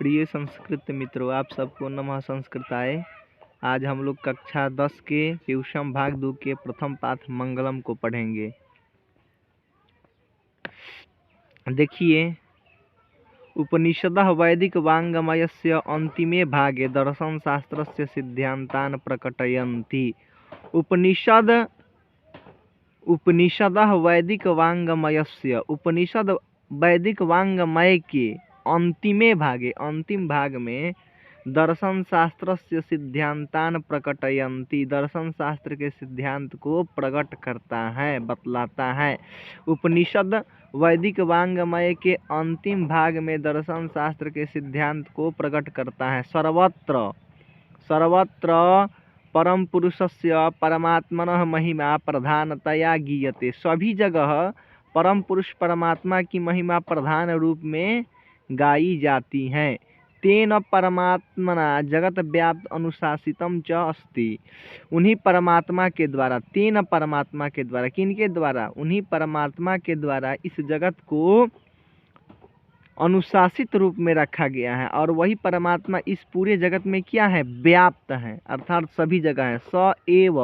प्रिय संस्कृत मित्रों, आप सबको नमः संस्कृताय। आज हम लोग कक्षा 10 के ट्यूशन भाग 2 के प्रथम पाठ मंगलम को पढ़ेंगे। देखिए, उपनिषदः वैदिक वाङ्मयस्य अंतिमे भागे दर्शन शास्त्रस्य सिद्धान्तान् प्रकटयन्ति। उपनिषदः वैदिक वाङ्मयस्य, उपनिषद वैदिक वाङ्मय के अंतिमे भागे, अंतिम भाग में दर्शन शास्त्र से सिद्धांतान प्रकटयन्ति, दर्शन शास्त्र के सिद्धांत को प्रकट करता है, बतलाता है। उपनिषद वैदिक वाङ्मय के अंतिम भाग में दर्शन शास्त्र के सिद्धांत को प्रकट करता है। सर्वत्र परम पुरुषस्य परमात्मनः महिमा प्रधानतया गीयते। सभी जगह परम पुरुष परमात्मा की महिमा प्रधान रूप में गाई जाती है। तेन परमात्मना जगत व्याप्त अनुशासितम च अस्ति। उन्हीं परमात्मा के द्वारा, तेन परमात्मा के द्वारा, किनके द्वारा? उन्हीं परमात्मा के द्वारा इस जगत को अनुशासित रूप में रखा गया है। और वही परमात्मा इस पूरे जगत में क्या है? व्याप्त है, अर्थात सभी जगह है। स एव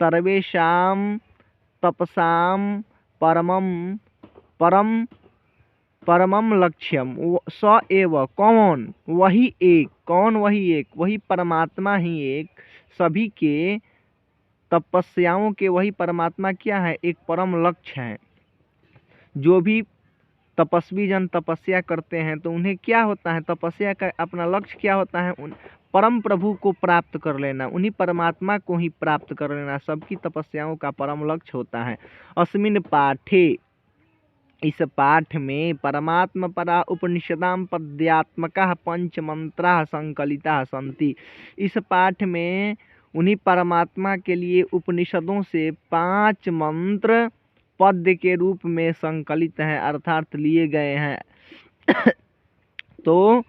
सर्वेषां तपसां परमम लक्ष्यम। स एव, कौन? वही एक। कौन? वही एक, वही परमात्मा ही एक। सभी के तपस्याओं के वही परमात्मा क्या है? एक परम लक्ष्य है। जो भी तपस्वी जन तपस्या करते हैं तो उन्हें क्या होता है? तपस्या का अपना लक्ष्य क्या होता है? उन परम प्रभु को प्राप्त कर लेना, उन्हीं परमात्मा को ही प्राप्त कर लेना सबकी तपस्याओं का परम लक्ष्य होता है। अस्मिन् पाठे, इस पाठ में परमात्म परा उपनिषदां पद्यात्मका पंचमंत्रा संकलिता सन्ति। इस पाठ में उन्हीं परमात्मा के लिए उपनिषदों से 5 मंत्र पद्य के रूप में संकलित हैं, अर्थात लिए गए हैं। तो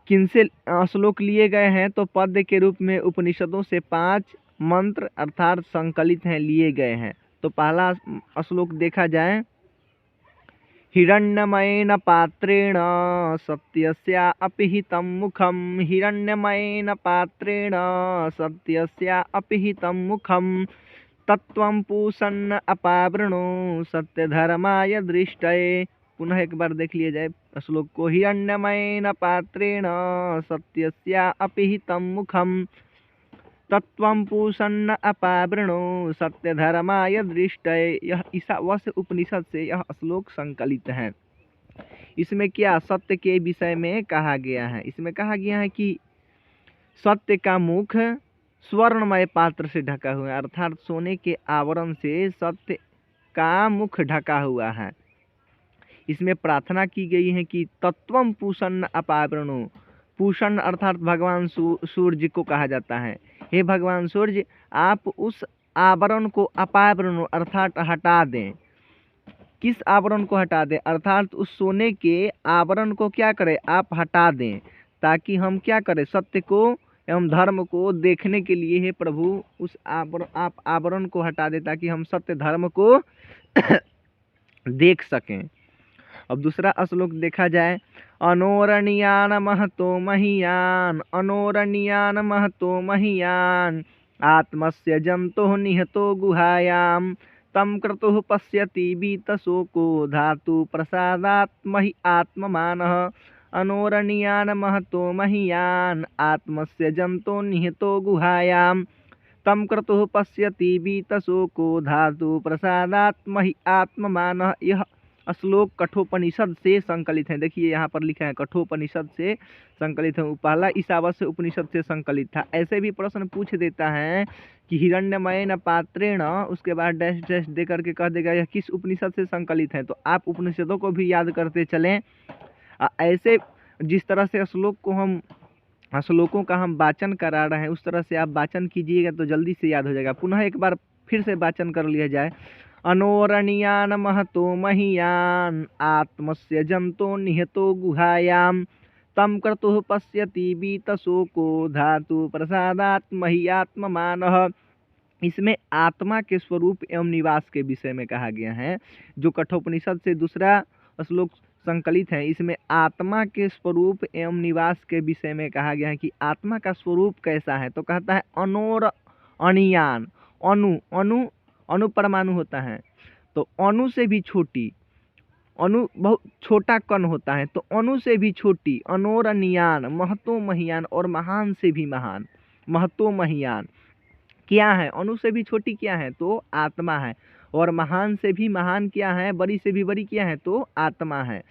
किनसे श्लोक लिए गए हैं? तो पद्य के रूप में उपनिषदों से 5 मंत्र अर्थात संकलित हैं, लिए गए हैं। तो पहला श्लोक देखा जाए। हिरण्यमयेन पात्रेण सत्यस्या अपिहितं मुखं। हिरण्यमयेन पात्रेण सत्यस्या अपिहितं मुखं। तत्त्वं पूषन्न अपावृणो सत्यधर्माय दृष्टये। पुनः एक बार देख लिया जाए श्लोक को। हिरण्यमयेन पात्रेण सत्यस्या अपिहितं मुखं। तत्त्वं पूषन्न अपावृणो सत्यधर्माय दृष्टये। यह ईशावास्य उपनिषद से यह श्लोक संकलित है। इसमें क्या सत्य के विषय में कहा गया है? इसमें कहा गया है कि सत्य का मुख स्वर्णमय पात्र से ढका हुआ है, अर्थात सोने के आवरण से सत्य का मुख ढका हुआ है। इसमें प्रार्थना की गई है कि तत्त्वं पूषन्न अपावृणो। पूषण अर्थात भगवान सूर्य को कहा जाता है। हे भगवान सूर्य, आप उस आवरण को अपावृणो अर्थात हटा दें। किस आवरण को हटा दें? अर्थात उस सोने के आवरण को क्या करें? आप हटा दें, ताकि हम क्या करें? सत्य को एवं धर्म को देखने के लिए हे प्रभु उस आप आवरण को हटा दें, ताकि हम सत्य धर्म को देख सकें। अब दूसरा श्लोक देखा जाए। अनोरणीयान महतो महीयान। अनोरणीयान महतो महीयान। आत्मस्य जंतुः निहतो गुहायां। तम क्रतुः पश्यति वीतशोको धातु प्रसादात् महि आत्ममानः। अनोरणीयान महतो महीयान। आत्मस्य जंतो निहतो गुहायां। तम क्रतुः पश्यति वीतशोको धातु प्रसादात् महि आत्ममानः। यह श्लोक कठोपनिषद से संकलित है। देखिए यहाँ पर लिखा है कठोपनिषद से संकलित है। पहला ईशावास्य उपनिषद से संकलित था। ऐसे भी प्रश्न पूछ देता है कि हिरण्यमयेन पात्रेण, उसके बाद डैश डैश दे करके कह देगा यह किस उपनिषद से संकलित है। तो आप उपनिषदों को भी याद करते चलें। ऐसे जिस तरह से श्लोकों का हम वाचन करा रहे हैं, उस तरह से आप वाचन कीजिएगा तो जल्दी से याद हो जाएगा। पुनः एक बार फिर से वाचन कर लिया जाए। अनोरणीयान महतो महीयान। आत्मस्य जंतो निहतो गुहायां। तम क्रतुः पश्यति वीतशोको धातु प्रसादात् महि आत्ममानः। इसमें आत्मा के स्वरूप एवं निवास के विषय में कहा गया है, जो कठोपनिषद से दूसरा श्लोक संकलित हैं। इसमें आत्मा के स्वरूप एवं निवास के विषय में कहा गया है कि आत्मा का स्वरूप कैसा है। तो कहता है अणोर अणियान, अणु अणु अणु परमाणु होता है, तो अणु से भी छोटी, अणु बहुत छोटा कण होता है, तो अणु से भी छोटी, अनोर अनियान, महतो महियान, और महान से भी महान, महतो महियान क्या है, अणु से भी छोटी क्या है, तो आत्मा है, और महान से भी महान क्या है, बड़ी से भी बड़ी क्या है, तो आत्मा है।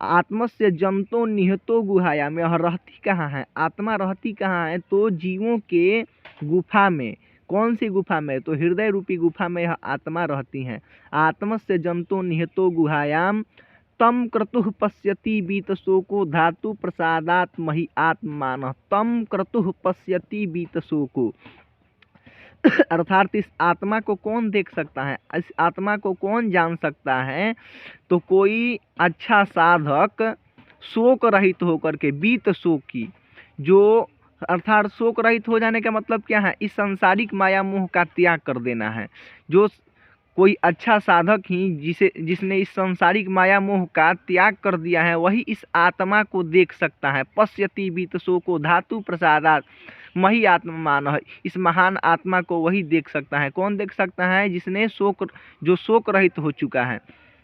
आत्मस्य जंतो निहतो गुहायाम, यह रहती कहाँ है, आत्मा रहती कहाँ है, तो जीवों के गुफा में। कौन सी गुफा में, तो हृदय रूपी गुफा में यह आत्मा रहती है। आत्मस्य जंतो निहतो गुहायाम तम क्रतुः पश्यति बीतशोको धातु प्रसादात् मही आत्मान, तम क्रतुः पश्यति बीतशोको अर्थात इस आत्मा को कौन देख सकता है, इस आत्मा को कौन जान सकता है, तो कोई अच्छा साधक शोक रहित होकर के, बीत शोकी, जो अर्थात शोक रहित हो जाने का मतलब क्या है, इस सांसारिक माया मोह का त्याग कर देना है। जो कोई अच्छा साधक ही जिसने इस सांसारिक माया मोह का त्याग कर दिया है, वही इस आत्मा को देख सकता है। पश्यति बीत शोको धातु प्रसादात् मही आत्मान है, इस महान आत्मा को वही देख सकता है। कौन देख सकता है, जिसने जो शोक रहित हो चुका है।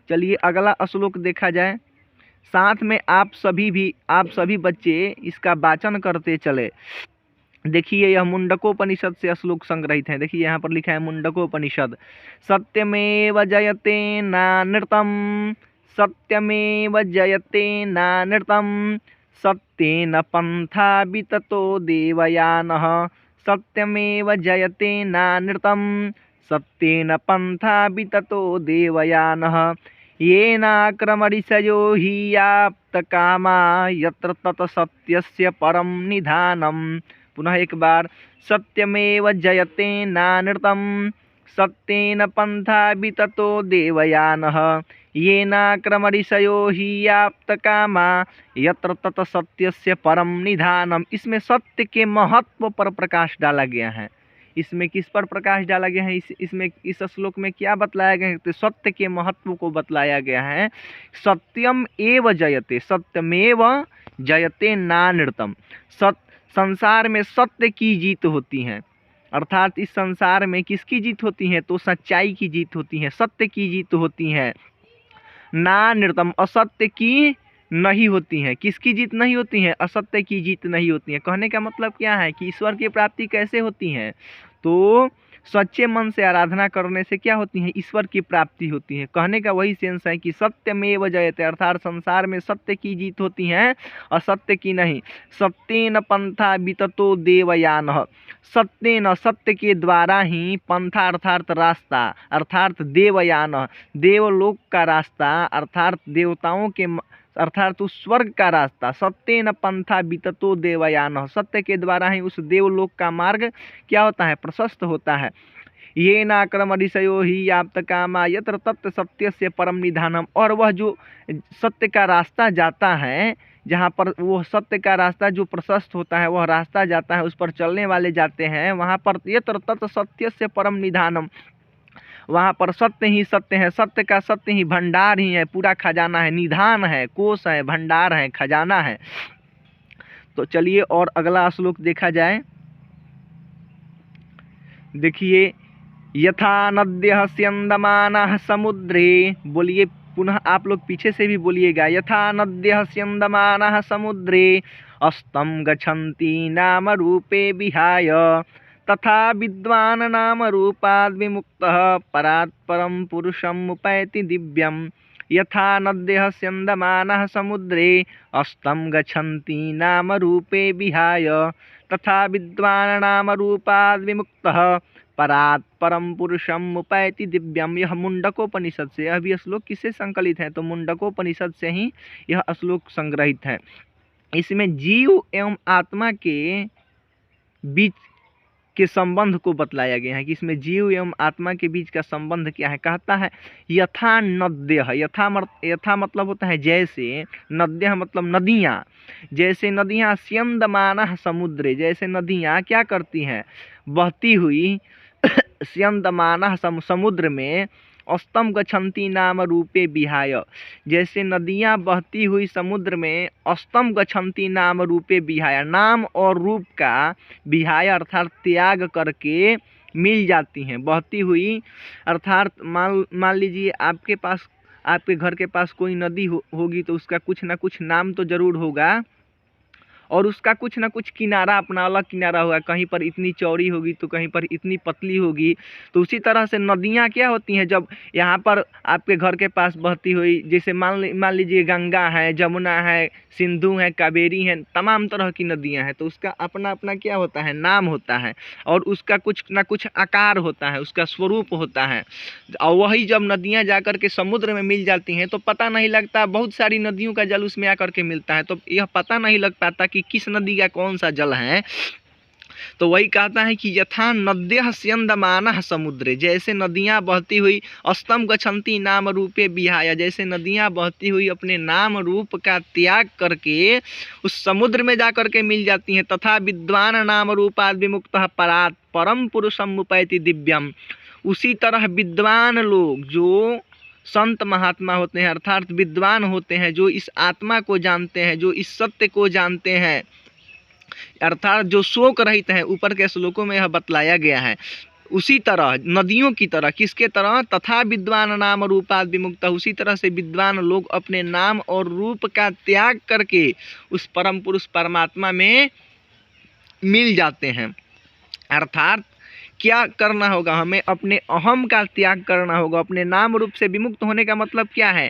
चलिए अगला श्लोक देखा जाए, साथ में आप सभी बच्चे इसका वाचन करते चले। देखिए यह मुंडकोपनिषद से श्लोक संग्रहित है। देखिए यहाँ पर लिखा है मुंडकोपनिषद, सत्यमेव जयते नानृतम, सत्यमेव जयते नानृतम, सत्येन पंथा विततो देवयानः, सत्यमेव जयते नानृतम, सत्येन पंथा विततो देवयानः, येनाक्रमऋषयो हि याप्तकामा यत्र तत् सत्यस्य परम निधानम्। पुनः एक बार, सत्यमेव जयते नानृतम, सत्येन पंथा विततो देवयानः, येनाक्रमऋषयो हि याप्तकामा यत्र तत् सत्यस्य परम निधानम्। इसमें सत्य के महत्व पर प्रकाश डाला गया है। इसमें किस पर प्रकाश डाला गया है, इसमें इस श्लोक में क्या बतलाया गया है, तो सत्य के महत्व को बतलाया गया है। सत्यम एव जयते, सत्यमेव जयते नानृतम, संसार में सत्य की जीत होती है। अर्थात इस संसार में किसकी जीत होती है, तो सच्चाई की जीत होती है, सत्य की जीत होती है। नानृतम, असत्य की नहीं होती है। किसकी जीत नहीं होती है, असत्य की जीत नहीं होती है। कहने का मतलब क्या है कि ईश्वर की प्राप्ति कैसे होती है, तो सच्चे मन से आराधना करने से क्या होती है, ईश्वर की प्राप्ति होती है। कहने का वही सेंस है कि सत्यमेव जयते, अर्थात संसार में सत्य की जीत होती है, असत्य की नहीं। सत्येन पंथा विततो देवयानः, सत्येन सत्य के द्वारा ही, पंथा अर्थात रास्ता, अर्थात देवयानः देवलोक का रास्ता, अर्थात देवताओं के अर्थात उस स्वर्ग का रास्ता, सत्येन पंथा विततो देवयानः, सत्य के द्वारा ही उस देवलोक का मार्ग क्या होता है, प्रशस्त होता है। येनाक्रमऋषयो हि याप्तकामा यत्र तत् सत्यस्य परम निधानम, और वह जो सत्य का रास्ता जाता है, जहाँ पर वो सत्य का रास्ता जो प्रशस्त होता है, वह रास्ता जाता है, उस पर चलने वाले जाते हैं, वहाँ पर यत्र तत् सत्यस्य परम निधानम, वहाँ पर सत्य ही सत्य है, सत्य का सत्य ही भंडार ही है, पूरा खजाना है, निधान है, कोष है, भंडार है, खजाना है। तो चलिए और अगला श्लोक देखा जाए। देखिए, यथा नद्यः स्यन्दमानाः समुद्रे, बोलिए पुनः आप लोग पीछे से भी बोलिएगा, यथा नद्यः स्यन्दमानाः समुद्रे अस्तं गच्छन्ति नाम रूपे विहाय, तथा विद्वान् नाम रूपाद् विमुक्तः परात् परं पुरुषम् उपैति दिव्यम्। यथा नद्यः स्यन्दमानाः समुद्रे अस्तं गच्छन्ति नाम रूपे विहाय, तथा विद्वान् नाम रूपाद् विमुक्तः परात् परम पुरुषम उपैति दिव्यम। यह मुंडकोपनिषद से, यह भी श्लोक किससे संकलित है, तो मुंडकोपनिषद से ही यह श्लोक संग्रहित है। इसमें जीव एवं आत्मा के बीच के संबंध को बतलाया गया है कि इसमें जीव एवं आत्मा के बीच का संबंध क्या है। कहता है यथा नद्यः, यथा मतलब होता है जैसे, नद्यः मतलब नदियाँ, जैसे नदियाँ स्यन्दमानाः समुद्रे, जैसे नदियाँ क्या करती हैं, बहती हुई स्यन्दमानाः समुद्र में, अस्तम गच्छन्ति नाम रूपे विहाय। जैसे नदियाँ बहती हुई समुद्र में अस्तम गच्छन्ति नाम रूपे विहाय, नाम और रूप का विहाय अर्थात त्याग करके मिल जाती हैं। बहती हुई अर्थात मान लीजिए आपके घर के पास कोई नदी होगी तो उसका कुछ ना कुछ नाम तो जरूर होगा और उसका कुछ ना कुछ किनारा, अपना अलग किनारा होगा। कहीं पर इतनी चौड़ी होगी तो कहीं पर इतनी पतली होगी। तो उसी तरह से नदियाँ क्या होती हैं, जब यहाँ पर आपके घर के पास बहती हुई, जैसे मान लीजिए गंगा है, जमुना है, सिंधु है, कावेरी है, तमाम तरह की नदियाँ हैं, तो उसका अपना अपना क्या होता है, नाम होता है और उसका कुछ ना कुछ आकार होता है, उसका स्वरूप होता है। और वही जब नदियाँ जाकर के समुद्र में मिल जाती हैं तो पता नहीं लगता, बहुत सारी नदियों का जल उसमें आकर के मिलता है, तो यह पता नहीं लग पाता कि किस नदी का कौन सा जल है। तो वही कहता है कि यथा नद्यः स्यन्दमानः समुद्रे, जैसे नदियाँ बहती हुई अस्तम गच्छन्ति नाम रूपे विहाय, जैसे नदियाँ बहती हुई अपने नाम रूप का त्याग करके उस समुद्र में जा करके मिल जाती हैं। तथा विद्वान नाम रूपाद विमुक्तः परात् परम पुरुषम मुपैति दिव्यम, उसी तरह विद्वान लोग जो संत महात्मा होते हैं अर्थात विद्वान होते हैं, जो इस आत्मा को जानते हैं, जो इस सत्य को जानते हैं, अर्थात जो शोक रहित हैं, ऊपर के श्लोकों में यह बतलाया गया है। उसी तरह नदियों की तरह, किसके तरह, तथा विद्वान नाम रूपाद विमुक्त, उसी तरह से विद्वान लोग अपने नाम और रूप का त्याग करके उस परम पुरुष परमात्मा में मिल जाते हैं। अर्थात क्या करना होगा, हमें अपने अहम का त्याग करना होगा। अपने नाम रूप से विमुक्त होने का मतलब क्या है,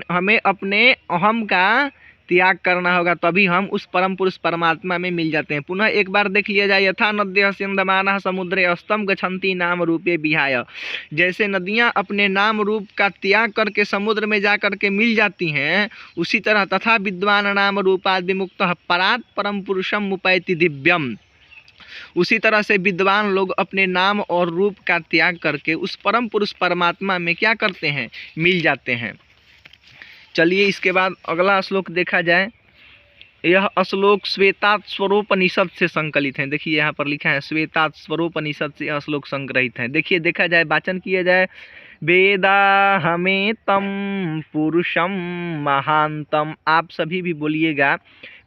हमें अपने अहम का त्याग करना होगा, तभी हम उस परम पुरुष परमात्मा में मिल जाते हैं। पुनः एक बार देख लिया जाए, यथा नद्यः स्यन्दमानः समुद्रे अस्तम गच्छन्ति नाम रूपे विहाय, जैसे नदियाँ अपने नाम रूप का त्याग करके समुद्र में जा करके मिल जाती हैं, उसी तरह तथा विद्वान नाम रूपाद विमुक्तः परात् परम पुरुषम मुपैति दिव्यम, उसी तरह से विद्वान लोग अपने नाम और रूप का त्याग करके उस परम पुरुष परमात्मा में क्या करते हैं, मिल जाते हैं। चलिए इसके बाद अगला श्लोक देखा जाए। यह श्लोक श्वेतात् स्वरोपनिषद से संकलित है। देखिए यहाँ पर लिखा है श्वेतात् स्वरोपनिषद से यह श्लोक संग्रहित है। देखिए देखा जाए, वाचन किया जाए। वेदाहमेतं पुरुषं महांतम, आप सभी भी बोलिएगा,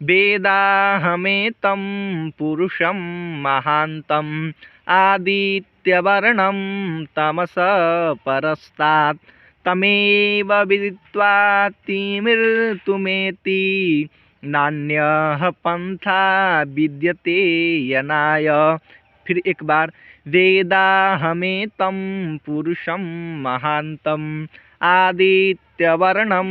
वेदाहमेतं पुरुषं महांतम आदित्यवर्णं तमसः परस्तात् तमेव विदित्वा तिमिर्तुमेति नान्यः पंथा विद्यते यनाय। फिर एक बार, वेदाहमेतं पुरुषं महांतम आदित्यवर्णं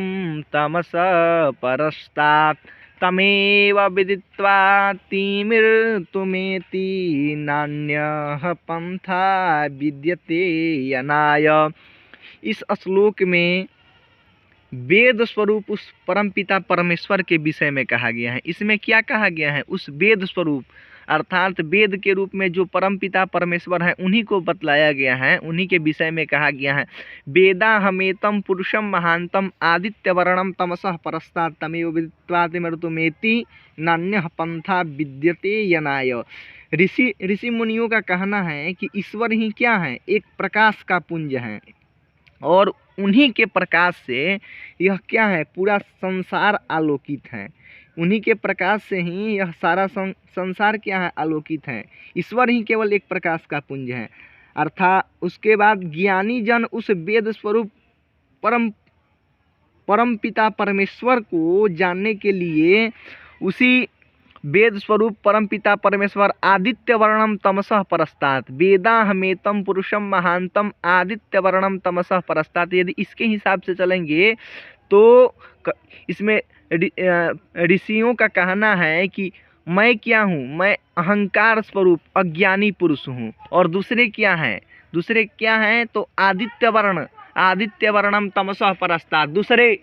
तमसः परस्तात् तमेव विदित्वा तिमिर्तुमेति नान्यः पंथा विद्यते यनाय। इस श्लोक में वेद स्वरूप उस परमपिता परमेश्वर के विषय में कहा गया है। इसमें क्या कहा गया है, उस वेद स्वरूप अर्थात वेद के रूप में जो परमपिता परमेश्वर है उन्हीं को बतलाया गया है, उन्हीं के विषय में कहा गया है। वेदाहमेतं पुरुषं महांतम आदित्यवर्णं तमसः परस्तात् तमेव विदित्वा तिमिर्तुमेति नान्यः पंथा विद्यते यनाय। ऋषि मुनियों का कहना है कि ईश्वर ही क्या है, एक प्रकाश का पुंज है और उन्हीं के प्रकाश से यह क्या है, पूरा संसार आलोकित है। उन्हीं के प्रकाश से ही यह सारा संसार क्या है, आलोकित है। ईश्वर ही केवल एक प्रकाश का पुंज है। अर्थात उसके बाद ज्ञानी जन उस वेद स्वरूप परम पिता परमेश्वर को जानने के लिए उसी वेद स्वरूप परमपिता परमेश्वर आदित्य वर्णम तमसः परस्तात्, वेदाहमेतं पुरुषं महांतम आदित्य वर्णम तमसः परस्तात्। यदि इसके हिसाब से चलेंगे तो इसमें ऋषियों का कहना है कि मैं क्या हूँ, मैं अहंकार स्वरूप अज्ञानी पुरुष हूँ। और दूसरे क्या हैं तो आदित्य वर्णम तमसः परस्तात्, दूसरे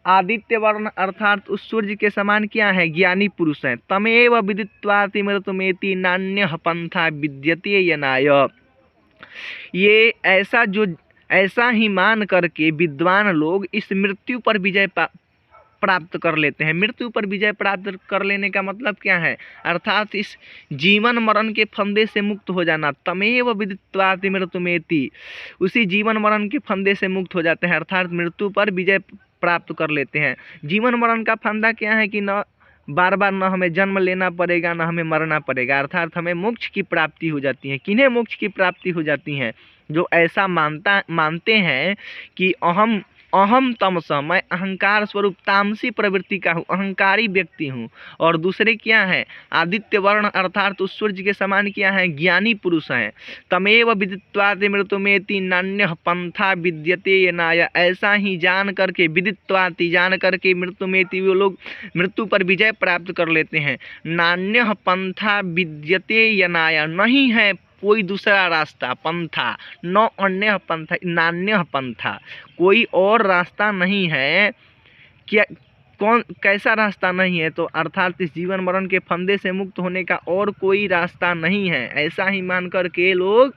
आदित्य वर्ण अर्थात उस सूर्य के समान क्या है, ज्ञानी पुरुष है। तमेव विदित्वा तिमिर्तुमेति नान्यः पंथा विद्यते यनाय। ये ऐसा ही मान करके विद्वान लोग इस मृत्यु पर विजय प्राप्त कर लेते हैं। मृत्यु पर विजय प्राप्त कर लेने का मतलब क्या है? अर्थात इस जीवन मरण के फंदे से मुक्त हो जाना। तमेव विदित्वाति मृत्युमेति, उसी जीवन मरण के फंदे से मुक्त हो जाते हैं, अर्थात मृत्यु पर विजय प्राप्त कर लेते हैं। जीवन मरण का फंदा क्या है कि न बार बार न हमें जन्म लेना पड़ेगा, न हमें मरना पड़ेगा, अर्थात हमें मोक्ष की प्राप्ति हो जाती है। किन्हें मोक्ष की प्राप्ति हो जाती है? जो ऐसा मानते हैं कि अहम तमस, मैं अहंकार स्वरूप तामसी प्रवृत्ति का हूँ, अहंकारी व्यक्ति हूँ। और दूसरे क्या है? आदित्य वर्ण अर्थात उस सूर्य के समान क्या है? ज्ञानी पुरुष हैं। तमेव विदित्वाति मृत्युमेति नान्यः पंथा विद्यते यनाय, ऐसा ही जान करके, विदित्वाति जान करके, मृत्युमेति वो लोग मृत्यु पर विजय प्राप्त कर लेते हैं। नान्यः पंथा विद्यते यनाय, नहीं है कोई दूसरा रास्ता, पंथा न अन्य पंथा, नान्य पंथा, कोई और रास्ता नहीं है। क्या कैसा रास्ता नहीं है? तो अर्थात इस जीवन मरण के फंदे से मुक्त होने का और कोई रास्ता नहीं है। ऐसा ही मान कर के लोग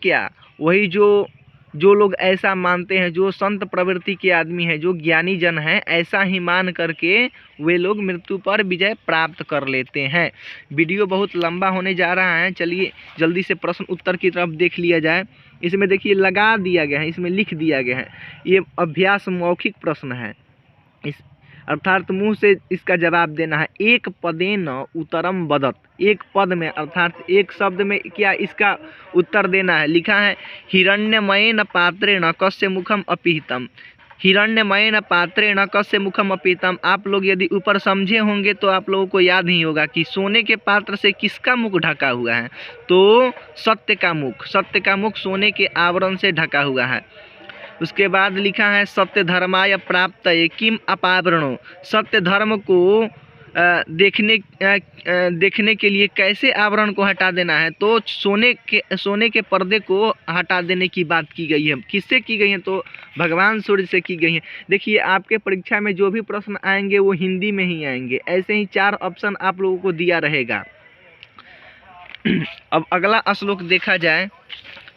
क्या, वही जो लोग ऐसा मानते हैं, जो संत प्रवृत्ति के आदमी हैं, जो ज्ञानी जन हैं, ऐसा ही मान करके वे लोग मृत्यु पर विजय प्राप्त कर लेते हैं। वीडियो बहुत लंबा होने जा रहा है, चलिए जल्दी से प्रश्न उत्तर की तरफ देख लिया जाए। इसमें देखिए लगा दिया गया है, इसमें लिख दिया गया है, ये अभ्यास मौखिक प्रश्न है, इस अर्थात मुंह से इसका जवाब देना है। एक पदेन उत्तरम वदत, एक पद में अर्थात एक शब्द में क्या इसका उत्तर देना है। लिखा है हिरण्यमयेन पात्रेण कस्य मुखम अपीतम, हिरण्यमयेन पात्रेण कस्य मुखम अपीतम। आप लोग यदि ऊपर समझे होंगे तो आप लोगों को याद नहीं होगा कि सोने के पात्र से किसका मुख ढका हुआ है, तो सत्य का मुख, सत्य का मुख सोने के आवरण से ढका हुआ है। उसके बाद लिखा है सत्य धर्माय प्राप्त किम अपावरणो, सत्य धर्म को देखने के लिए कैसे आवरण को हटा देना है, तो सोने के पर्दे को हटा देने की बात की गई है। किससे की गई है? तो भगवान सूर्य से की गई है। देखिए आपके परीक्षा में जो भी प्रश्न आएंगे वो हिंदी में ही आएंगे, ऐसे ही 4 ऑप्शन आप लोगों को दिया रहेगा। अब अगला श्लोक देखा जाए,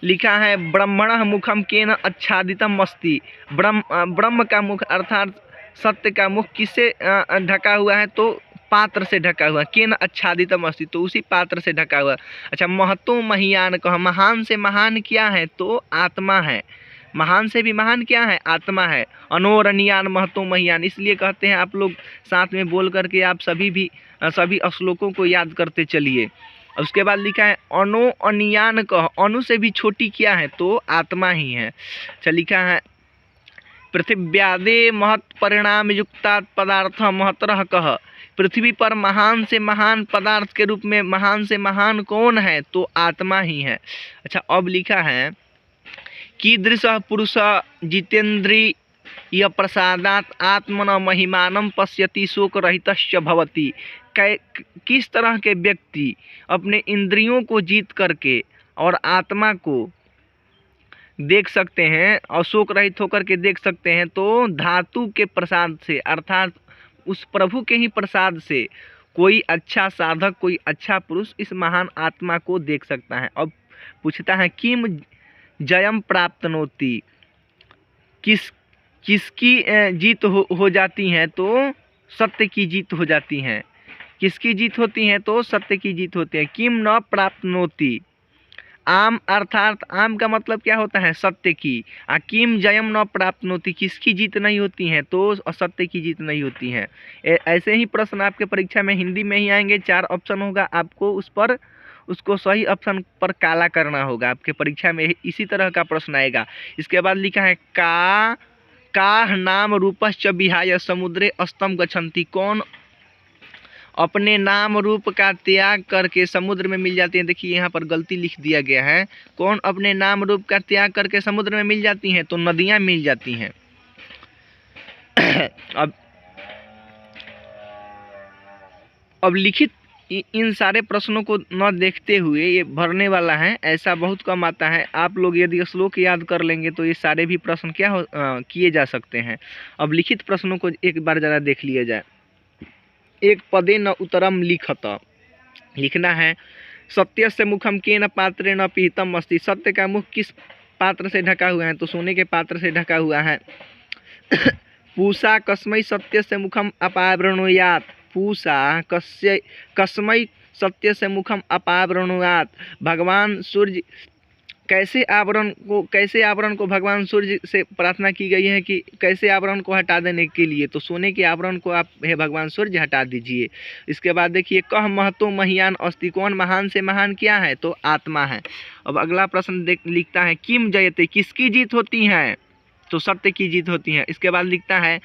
लिखा है ब्रह्मणः मुखम केन आच्छादितम अस्ति, ब्रह्म का मुख अर्थात सत्य का मुख किससे ढका हुआ है? तो पात्र से ढका हुआ। केन आच्छादितम अस्ति, तो उसी पात्र से ढका हुआ। अच्छा, महतो महियान कह, महान से महान क्या है? तो आत्मा है। महान से भी महान क्या है? आत्मा है। अनोरणीयान महतो महियान, इसलिए कहते हैं आप लोग साथ में बोल करके आप सभी श्लोकों को याद करते चलिए। उसके बाद लिखा है अनो अनियान कह, अणु से भी छोटी क्या है? तो आत्मा ही है। अच्छा, लिखा है पृथिव्यादे महत् परिणाम युक्तात् पदार्थ महतरः कह, पृथ्वी पर महान से महान पदार्थ के रूप में महान से महान कौन है? तो आत्मा ही है। अच्छा, अब लिखा है कीदृश पुरुष जितेन्द्रिय प्रसादात् आत्मन महिमानं पश्यति शोकरहितश्च भवति, किस तरह के व्यक्ति अपने इंद्रियों को जीत करके और आत्मा को देख सकते हैं और शोक रहित होकर के देख सकते हैं? तो धातु के प्रसाद से, अर्थात उस प्रभु के ही प्रसाद से कोई अच्छा साधक, कोई अच्छा पुरुष इस महान आत्मा को देख सकता है। अब पूछता है किम जयम प्राप्तनोति, किसकी जीत हो जाती है? तो सत्य की जीत हो जाती है। किसकी जीत होती है? तो सत्य की जीत होती है। किम न प्राप्नोति, आम अर्थात आम का मतलब क्या होता है? सत्य की। किम जयम न प्राप्नोति, किसकी जीत नहीं होती है? तो सत्य की जीत नहीं होती है। ऐसे ही प्रश्न आपके परीक्षा में हिंदी में ही आएंगे, 4 ऑप्शन होगा, आपको उसको सही ऑप्शन पर काला करना होगा। आपके परीक्षा में इसी तरह का प्रश्न आएगा। इसके बाद लिखा है का नाम रूपश्च विहाय समुद्रे अस्तम गच्छन्ति, कौन अपने नाम रूप का त्याग करके समुद्र में मिल जाती हैं। देखिए यहाँ पर गलती लिख दिया गया है, कौन अपने नाम रूप का त्याग करके समुद्र में मिल जाती हैं? तो नदियाँ मिल जाती हैं। अब लिखित इन सारे प्रश्नों को न देखते हुए ये भरने वाला है, ऐसा बहुत कम आता है। आप लोग यदि श्लोक याद कर लेंगे तो ये सारे भी प्रश्न किए जा सकते हैं। अब लिखित प्रश्नों को एक बार ज़रा देख लिया जाए। एक पदे न उत्तरम लिखत, लिखना है सत्य से मुखम केन पात्रेण अपीतम अस्ति, सत्य का मुख किस पात्र से ढका हुआ है? तो सोने के पात्र से ढका हुआ है। पूषा कस्मै सत्यस्य मुखम अपावृणुयात्। पूषा कस्मै सत्यस्य मुखम अपावृणुयात्। भगवान सूर्य कैसे आवरण को भगवान सूर्य से प्रार्थना की गई है कि कैसे आवरण को हटा देने के लिए, तो सोने के आवरण को आप हे भगवान सूर्य हटा दीजिए। इसके बाद देखिए, कह महतो महियान अस्ति, कौन महान से महान क्या है, तो आत्मा है। अब अगला प्रश्न लिखता है, किम जयते, किसकी जीत होती है, तो सत्य की जीत होती है। इसके बाद लिखता है,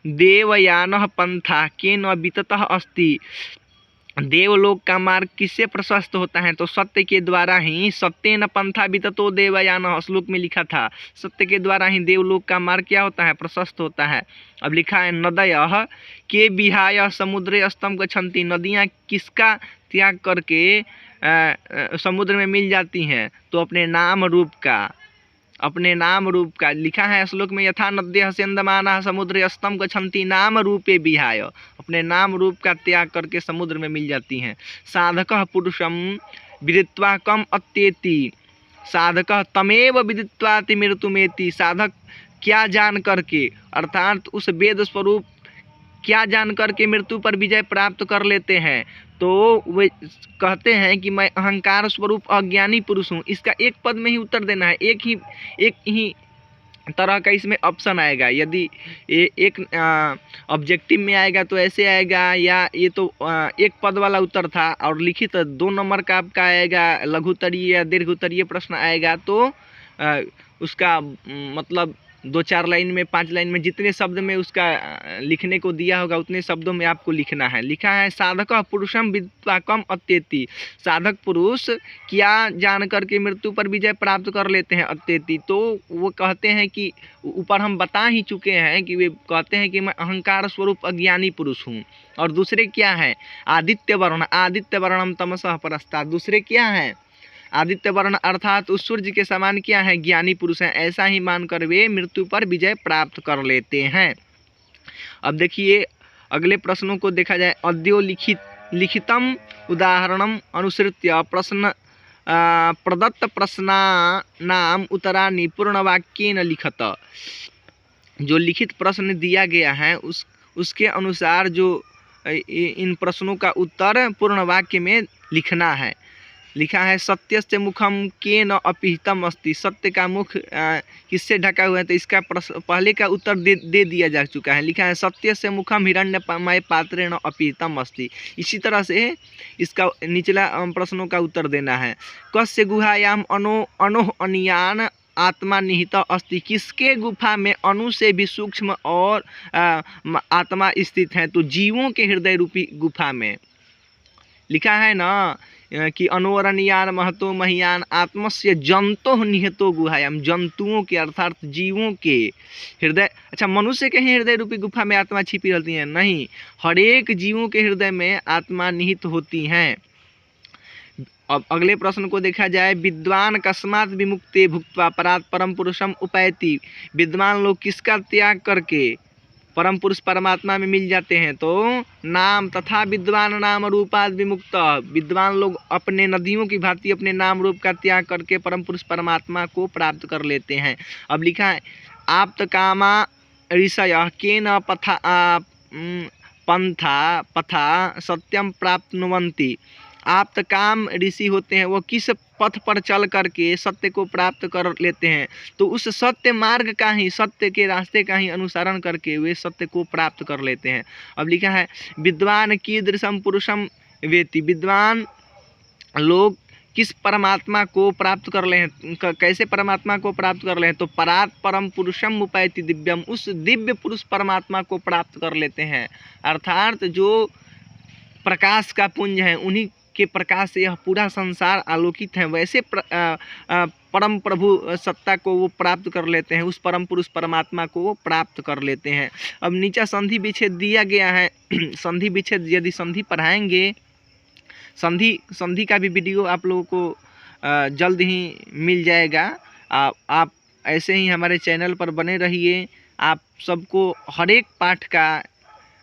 देवयानः पंथा केन विततः अस्ति, देवलोक का मार्ग किससे प्रशस्त होता है, तो सत्य के द्वारा ही। सत्येन पंथा विततो देवयानः, श्लोक में लिखा था, सत्य के द्वारा ही देवलोक का मार्ग क्या होता है, प्रशस्त होता है। अब लिखा है, नदयः के विहाय समुद्रे अस्तम गच्छन्ति, नदियाँ किसका त्याग करके समुद्र में मिल जाती हैं, तो अपने नाम रूप का, अपने नाम रूप का। लिखा है श्लोक में, यथा नद्यः स्यन्दमानाः समुद्रे अस्तम गच्छन्ति नाम रूपे विहाय, अपने नाम रूप का त्याग करके समुद्र में मिल जाती हैं। साधकः पुरुषं विदित्वा कम अत्येति, साधकः तमेव विदित्वाति मृत्युमेति, साधक क्या जान करके, अर्थात उस वेद स्वरूप क्या जान करके मृत्यु पर विजय प्राप्त कर लेते हैं, तो वे कहते हैं कि मैं अहंकार स्वरूप अज्ञानी पुरुष हूँ। इसका एक पद में ही उत्तर देना है, एक ही तरह का इसमें ऑप्शन आएगा। यदि एक ऑब्जेक्टिव में आएगा तो ऐसे आएगा, या ये तो एक पद वाला उत्तर था, और लिखित 2 नंबर का आपका आएगा, लघुत्तरीय या दीर्घोत्तरीय प्रश्न आएगा, तो उसका मतलब 2-4 लाइन में, 5 लाइन में, जितने शब्द में उसका लिखने को दिया होगा उतने शब्दों में आपको लिखना है। लिखा है, साधक पुरुषम विदित्वा कम अत्येति, साधक पुरुष क्या जान करके मृत्यु पर विजय प्राप्त कर लेते हैं, अत्येति, तो वो कहते हैं कि ऊपर हम बता ही चुके हैं कि वे कहते हैं कि मैं अहंकार स्वरूप अज्ञानी पुरुष हूँ। और दूसरे क्या है, आदित्य वर्ण, आदित्य वर्णम तमसः परस्तात्, दूसरे क्या है, आदित्य वर्ण अर्थात उस सूर्य के समान क्या है, ज्ञानी पुरुष हैं। ऐसा ही मानकर वे मृत्यु पर विजय प्राप्त कर लेते हैं। अब देखिए अगले प्रश्नों को देखा जाए। अद्यो लिखितम उदाहरणम अनुसृत्य प्रश्न प्रदत्त प्रश्नानाम उत्तराणि पूर्णवाक्येन लिखत, जो लिखित प्रश्न दिया गया है उसके अनुसार जो इन प्रश्नों का उत्तर पूर्ण वाक्य में लिखना है। लिखा है, सत्यस्य मुखम केन अपिहितम अस्ति, सत्य का मुख किससे ढका हुआ है, तो इसका पहले का उत्तर दे दिया जा चुका है। लिखा है, सत्यस्य मुखम हिरण्यमय पात्रेण अपिहितम अस्ति। इसी तरह से इसका निचला प्रश्नों का उत्तर देना है। कस्य गुहायाम अनोह अनियान आत्मा निहित अस्ति, किसके गुफा में अणु से भी सूक्ष्म और आत्मा स्थित है, तो जीवों के हृदय रूपी गुफा में। लिखा है ना कि अनोरणीयान महतो महियान आत्मस्य जंतो निहितो गुहायाम, जंतुओं के अर्थात जीवों के हृदय। अच्छा, मनुष्य के ही हृदय रूपी गुफा में आत्मा छिपी रहती है? नहीं, हर एक जीवों के हृदय में आत्मा निहित होती हैं। अब अगले प्रश्न को देखा जाए। विद्वान कस्मात् विमुक्ते भुक्त्वा परात् परम पुरुषम उपैति, विद्वान लोग किसका त्याग करके परम पुरुष परमात्मा में मिल जाते हैं, तो नाम तथा विद्वान नाम रूपाद विमुक्त, विद्वान लोग अपने नदियों की भांति अपने नाम रूप का त्याग करके परम पुरुष परमात्मा को प्राप्त कर लेते हैं। अब लिखा है, आप्त कामा ऋषय केन पंथा पथा सत्यम प्राप्नुवन्ति, आप्त काम ऋषि होते हैं, वो किस पथ पर चल करके सत्य को प्राप्त कर लेते हैं, तो उस सत्य मार्ग का ही, सत्य के रास्ते का ही अनुसरण करके वे सत्य को प्राप्त कर लेते हैं। अब लिखा है, विद्वान कीदृशम पुरुषम वेति, विद्वान लोग किस परमात्मा को प्राप्त कर ले हैं, कैसे परमात्मा को प्राप्त कर ले हैं, तो परात् परम पुरुषम उपैति दिव्यम, उस दिव्य पुरुष परमात्मा को प्राप्त कर लेते हैं। अर्थात जो प्रकाश का पुंज है, उन्हीं के प्रकाश से यह पूरा संसार आलोकित है, वैसे परम प्रभु सत्ता को वो प्राप्त कर लेते हैं, उस परम पुरुष परमात्मा को वो प्राप्त कर लेते हैं। अब नीचे संधि विच्छेद दिया गया है। संधि विच्छेद यदि संधि पढ़ाएंगे, संधि का भी वीडियो आप लोगों को जल्द ही मिल जाएगा। आप ऐसे ही हमारे चैनल पर बने रहिए। आप सबको हर एक पाठ का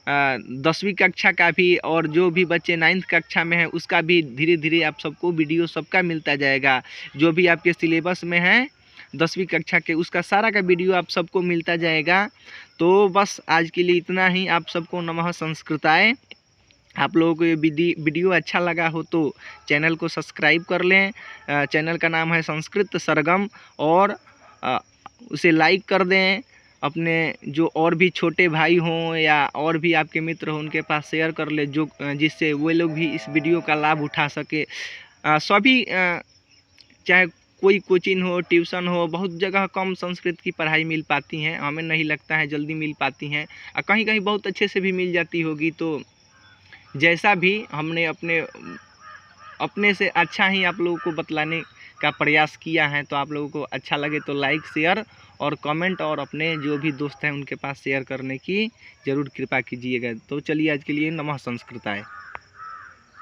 10वीं कक्षा का भी, और जो भी बच्चे 9th कक्षा में हैं उसका भी धीरे धीरे आप सबको वीडियो सबका मिलता जाएगा। जो भी आपके सिलेबस में है 10वीं कक्षा के, उसका सारा का वीडियो आप सबको मिलता जाएगा। तो बस आज के लिए इतना ही। आप सबको नमः संस्कृताय। आप लोगों को ये वीडियो अच्छा लगा हो तो चैनल को सब्सक्राइब कर लें। चैनल का नाम है संस्कृत सरगम, और उसे लाइक कर दें। अपने जो और भी छोटे भाई हों या और भी आपके मित्र हों उनके पास शेयर कर ले, जो जिससे वे लोग भी इस वीडियो का लाभ उठा सके। सभी चाहे कोई कोचिंग हो, ट्यूशन हो, बहुत जगह कम संस्कृत की पढ़ाई मिल पाती हैं, हमें नहीं लगता है जल्दी मिल पाती हैं, कहीं कहीं बहुत अच्छे से भी मिल जाती होगी। तो जैसा भी हमने अपने से अच्छा ही आप लोगों को बतलाने का प्रयास किया है। तो आप लोगों को अच्छा लगे तो लाइक, शेयर और कमेंट, और अपने जो भी दोस्त हैं उनके पास शेयर करने की ज़रूर कृपा कीजिएगा। तो चलिए आज के लिए नमः संस्कृताय।